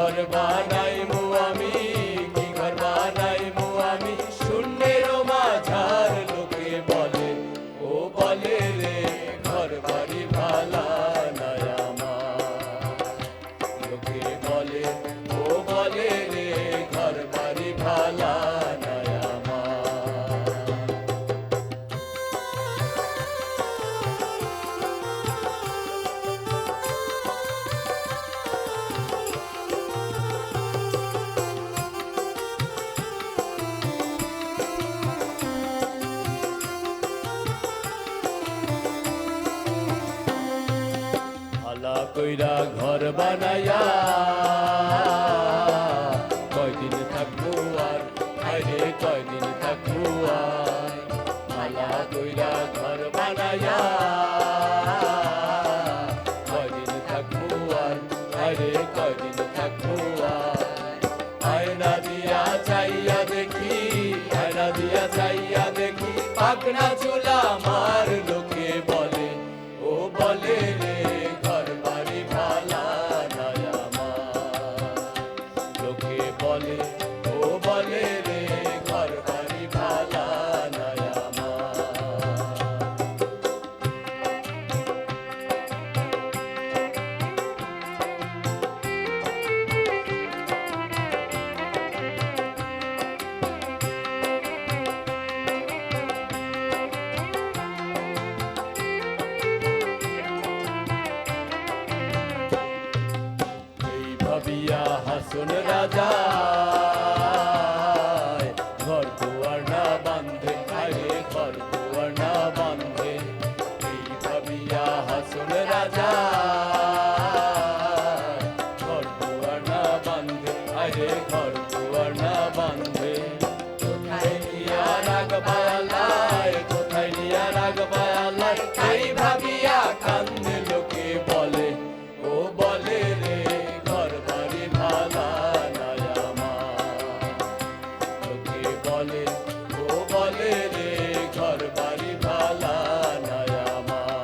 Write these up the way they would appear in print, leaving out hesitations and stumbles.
ঘর বানাইমু আমি, কি ঘর বানাইমু আমি, শূন্যের মাঝার লোকে বলে, ও বলে রে ঘর বাড়ি ভালা নাই আমার। লোকে বলে, ও বলে রে ঘর বাড়ি ভালা নাই আমার। ভালা কইরা ঘর বানাইয়া কয়দিন থাকবো আর, আরে কয়দিন থাকবো আর। ভালা কইরা ঘর বানাইয়া কয়দিন থাকবো আর, আরে কয়দিন থাকবো আর। আয়না দিয়া চাইয়া দেখি, আয়না দিয়া চাইয়া দেখি, পাকনা চুলা আমার লোকে বলে, ও বলে রে ঘর বাড়ি ভালা নাই আমার। লোকে বলে, ও বলে রে ঘর বাড়ি ভালা নাই আমার। ভাবিয়া হাসুন রাজা ঘর দুয়ার না বান্ধে, আরে ঘর দুয়ার না বান্ধে। এই ভাবিয়া হাসুন রাজা ঘর দুয়ার না বান্ধে, আরে ঘর দুয়ার না বান্ধে। কোথায় নিয়া রাখবা আল্লাহ, কোথায় নিয়া রাখবা আল্লাহ, এই ভাবিয়া কান্দে লোকে বলে, ও বলে রে ঘর বাড়ি ভালা নাই আমার। লোকে বলে, ও বলে রে ঘর বাড়ি ভালা নাই আমার।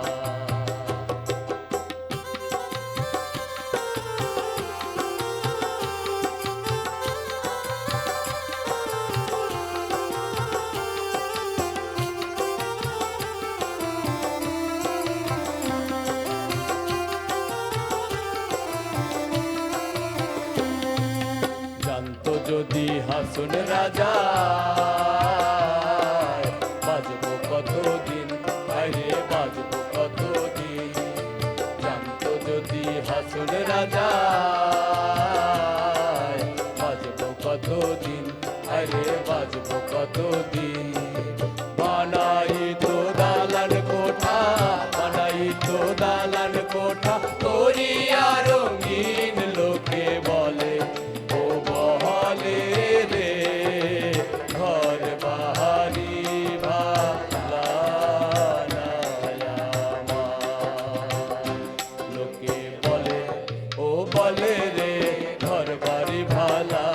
জানতো যদি হাসুন রাজা বাজবো কতদিন, বাইরে বাজবো কতদিন। জানতো যদি হাসুন রাজা বাজবো কতদিন, আরে বাজবো কতদিন। বানাই তো দালান কোঠা, বানাই তো দালান কোঠা, করিয়া রঙিন লোকে বলে, ও বলে রে ঘর বাড়ি ভালা নাই আমার। লোকে বলে, ও বলে রে ঘর বাড়ি ভালা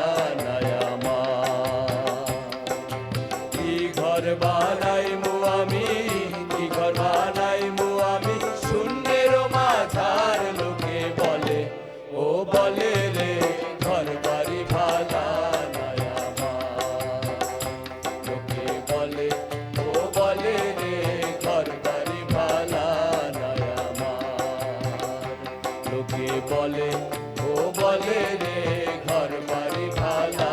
নাই আমার। কি ঘর বানাইমু আমি, কি ঘর বানাইমু আমি, শূন্যের মাঝার লোকে বলে, ও বলে রে ঘর বাড়ি ভালা নাই আমার। লোকে বলে, ও বলে রে ঘর বাড়ি ভালা নাই আমার। লোকে বলে, ও বলে রে ঘর বাড়ি ভালা